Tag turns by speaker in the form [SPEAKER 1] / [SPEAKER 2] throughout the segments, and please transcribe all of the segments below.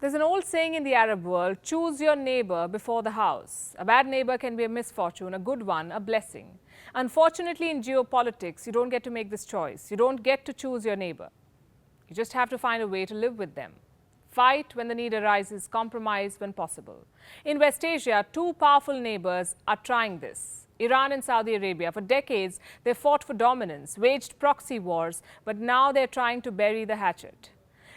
[SPEAKER 1] There's an old saying in the Arab world, choose your neighbor before the house. A bad neighbor can be a misfortune, a good one, a blessing. Unfortunately, in geopolitics, you don't get to make this choice. You don't get to choose your neighbor. You just have to find a way to live with them. Fight when the need arises, compromise when possible. In West Asia, two powerful neighbors are trying this. Iran and Saudi Arabia. For decades, they fought for dominance, waged proxy wars, but now they're trying to bury the hatchet.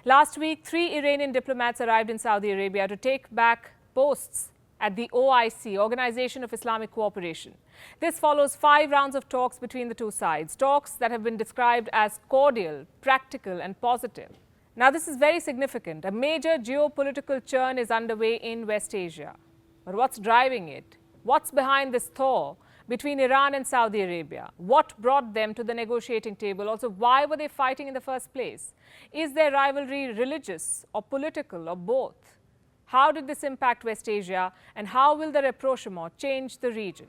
[SPEAKER 1] Last week, 3 Iranian diplomats arrived in Saudi Arabia to take back posts at the OIC, Organization of Islamic Cooperation. This follows 5 rounds of talks between the two sides, talks that have been described as cordial, practical and positive. Now, this is very significant. A major geopolitical churn is underway in West Asia. But what's driving it? What's behind this thaw between Iran and Saudi Arabia? What brought them to the negotiating table? Also, why were they fighting in the first place? Is their rivalry religious or political or both? How did this impact West Asia, and how will the rapprochement change the region?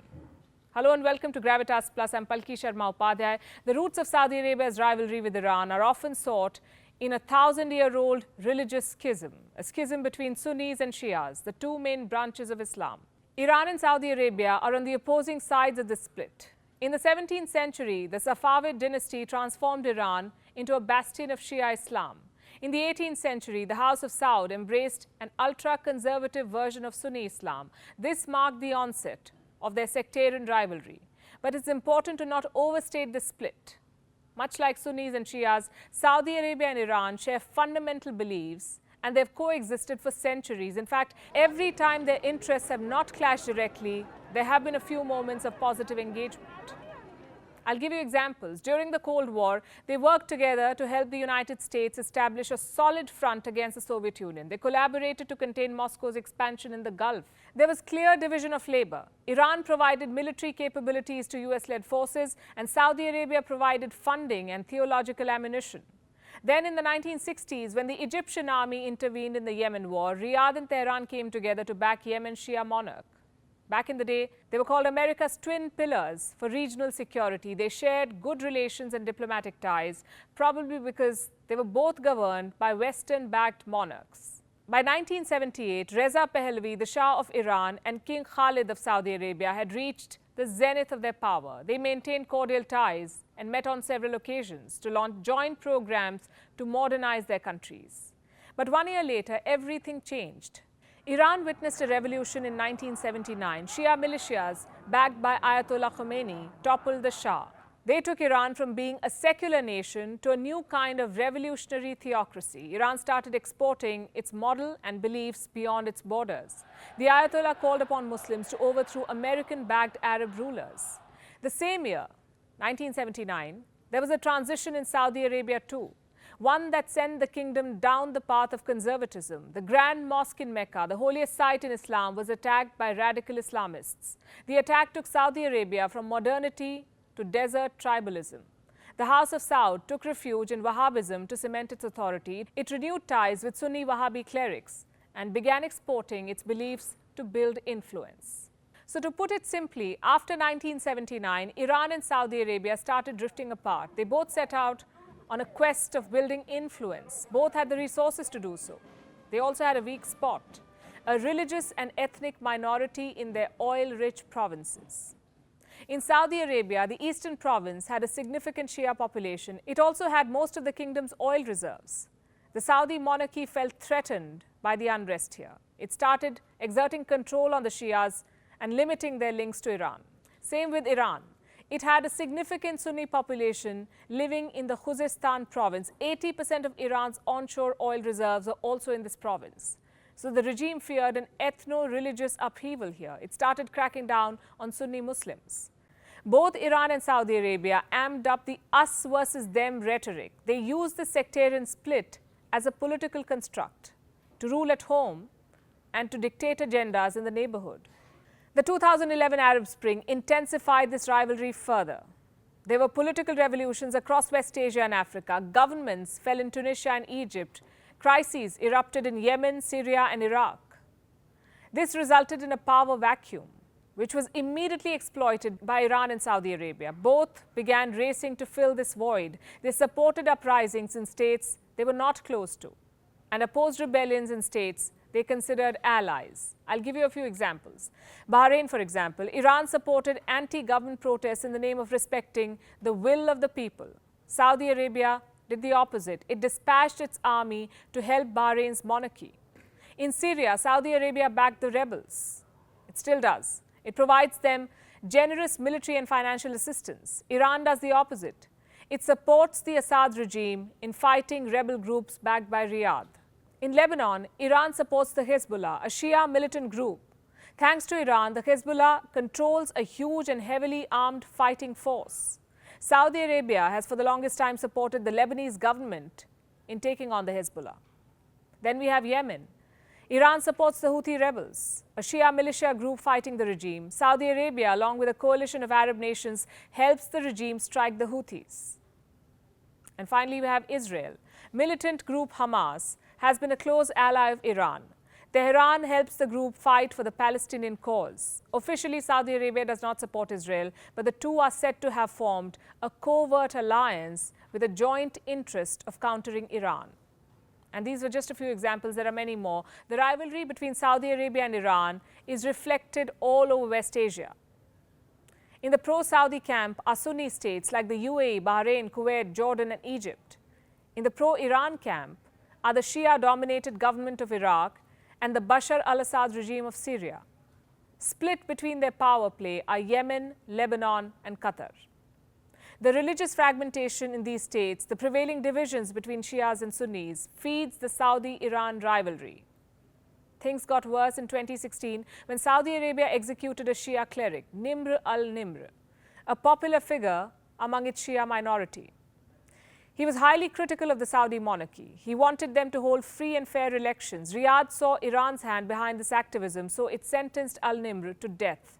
[SPEAKER 1] Hello and welcome to Gravitas Plus. I'm Palki Sharma Upadhyay. The roots of Saudi Arabia's rivalry with Iran are often sought in a 1,000-year-old religious schism, a schism between Sunnis and Shias, the two main branches of Islam. Iran and Saudi Arabia are on the opposing sides of this split. In the 17th century, the Safavid dynasty transformed Iran into a bastion of Shia Islam. In the 18th century, the House of SAUD embraced an ultra-conservative version of Sunni Islam. This marked the onset of their sectarian rivalry. But it's important to not overstate this split. Much like Sunnis and Shias, Saudi Arabia and Iran share fundamental beliefs, and they've coexisted for centuries. In fact, every time their interests have not clashed directly, there have been a few moments of positive engagement. I'll give you examples. During the Cold War, they worked together to help the United States establish a solid front against the Soviet Union. They collaborated to contain Moscow's expansion in the Gulf. There was clear division of labor. Iran provided military capabilities to US-led forces, and Saudi Arabia provided funding and theological ammunition. Then in the 1960s, when the Egyptian army intervened in the Yemen war, Riyadh and Tehran came together to back Yemen's Shia monarch. Back in the day, they were called America's twin pillars for regional security. They shared good relations and diplomatic ties, probably because they were both governed by Western-backed monarchs. By 1978, Reza Pahlavi, the Shah of Iran, and King Khalid of Saudi Arabia had reached the zenith of their power. They maintained cordial ties and met on several occasions to launch joint programs to modernize their countries. But 1 year later, everything changed. Iran witnessed a revolution in 1979. Shia militias, backed by Ayatollah Khomeini, toppled the Shah. They took Iran from being a secular nation to a new kind of revolutionary theocracy. Iran started exporting its model and beliefs beyond its borders. The Ayatollah called upon Muslims to overthrow American-backed Arab rulers. The same year, 1979, there was a transition in Saudi Arabia too. One that sent the kingdom down the path of conservatism. The Grand Mosque in Mecca, the holiest site in Islam, was attacked by radical Islamists. The attack took Saudi Arabia from modernity to desert tribalism. The House of Saud took refuge in Wahhabism to cement its authority. It renewed ties with Sunni Wahhabi clerics and began exporting its beliefs to build influence. So to put it simply, after 1979, Iran and Saudi Arabia started drifting apart. They both set out on a quest of building influence. Both had the resources to do so. They also had a weak spot, a religious and ethnic minority in their oil-rich provinces. In Saudi Arabia, the eastern province had a significant Shia population. It also had most of the kingdom's oil reserves. The Saudi monarchy felt threatened by the unrest here. It started exerting control on the Shias and limiting their links to Iran. Same with Iran. It had a significant Sunni population living in the Khuzestan province. 80% of Iran's onshore oil reserves are also in this province. So the regime feared an ethno-religious upheaval here. It started cracking down on Sunni Muslims. Both Iran and Saudi Arabia amped up the us versus them rhetoric. They used the sectarian split as a political construct to rule at home and to dictate agendas in the neighborhood. The 2011 Arab Spring intensified this rivalry further. There were political revolutions across West Asia and Africa. Governments fell in Tunisia and Egypt. Crises erupted in Yemen, Syria, and Iraq. This resulted in a power vacuum, which was immediately exploited by Iran and Saudi Arabia. Both began racing to fill this void. They supported uprisings in states they were not close to. and opposed rebellions in states they considered allies. I'll give you a few examples. Bahrain, for example, Iran supported anti-government protests in the name of respecting the will of the people. Saudi Arabia did the opposite. It dispatched its army to help Bahrain's monarchy. In Syria, Saudi Arabia backed the rebels. It still does. It provides them generous military and financial assistance. Iran does the opposite. It supports the Assad regime in fighting rebel groups backed by Riyadh. In Lebanon, Iran supports the Hezbollah, a Shia militant group. Thanks to Iran, the Hezbollah controls a huge and heavily armed fighting force. Saudi Arabia has for the longest time supported the Lebanese government in taking on the Hezbollah. Then we have Yemen. Iran supports the Houthi rebels, a Shia militia group fighting the regime. Saudi Arabia, along with a coalition of Arab nations, helps the regime strike the Houthis. And finally, we have Israel. Militant group Hamas has been a close ally of Iran. Tehran helps the group fight for the Palestinian cause. Officially, Saudi Arabia does not support Israel, but the two are said to have formed a covert alliance with a joint interest of countering Iran. And these were just a few examples. There are many more. The rivalry between Saudi Arabia and Iran is reflected all over West Asia. In the pro-Saudi camp are Sunni states like the UAE, Bahrain, Kuwait, Jordan, and Egypt. In the pro-Iran camp are the Shia-dominated government of Iraq and the Bashar al-Assad regime of Syria. Split between their power play are Yemen, Lebanon, and Qatar. The religious fragmentation in these states, the prevailing divisions between Shias and Sunnis, feeds the Saudi-Iran rivalry. Things got worse in 2016 when Saudi Arabia executed a Shia cleric, Nimr al-Nimr, a popular figure among its Shia minority. He was highly critical of the Saudi monarchy. He wanted them to hold free and fair elections. Riyadh saw Iran's hand behind this activism, so it sentenced al-Nimr to death.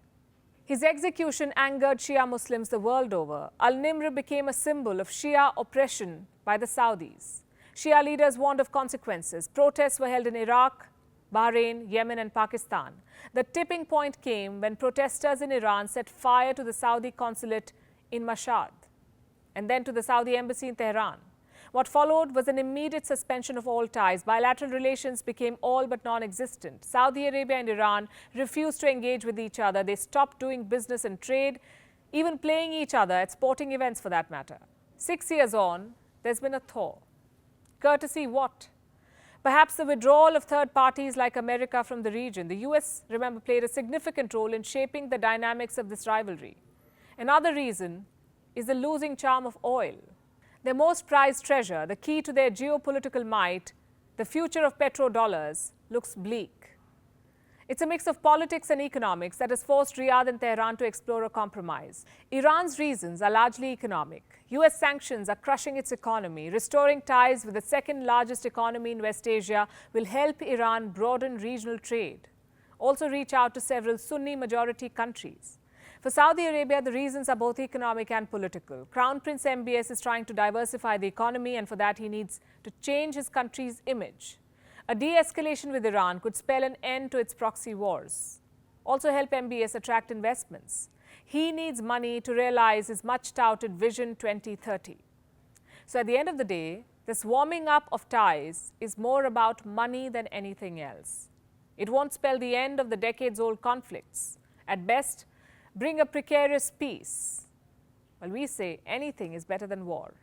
[SPEAKER 1] His execution angered Shia Muslims the world over. Al-Nimr became a symbol of Shia oppression by the Saudis. Shia leaders warned of consequences. Protests were held in Iraq, Bahrain, Yemen, and Pakistan. The tipping point came when protesters in Iran set fire to the Saudi consulate in Mashhad and then to the Saudi embassy in Tehran. What followed was an immediate suspension of all ties. Bilateral relations became all but non-existent. Saudi Arabia and Iran refused to engage with each other. They stopped doing business and trade, even playing each other at sporting events for that matter. 6 years on, there's been a thaw. Courtesy what? Perhaps the withdrawal of third parties like America from the region. The US, remember, played a significant role in shaping the dynamics of this rivalry. Another reason is the losing charm of oil. Their most prized treasure, the key to their geopolitical might, the future of petrodollars, looks bleak. It's a mix of politics and economics that has forced Riyadh and Tehran to explore a compromise. Iran's reasons are largely economic. US sanctions are crushing its economy. Restoring ties with the second largest economy in West Asia will help Iran broaden regional trade. Also reach out to several Sunni majority countries. For Saudi Arabia, the reasons are both economic and political. Crown Prince MBS is trying to diversify the economy, and for that he needs to change his country's image. A de-escalation with Iran could spell an end to its proxy wars. Also help MBS attract investments. He needs money to realize his much-touted Vision 2030. So at the end of the day, this warming up of ties is more about money than anything else. It won't spell the end of the decades-old conflicts. At best, bring a precarious peace. Well, we say anything is better than war.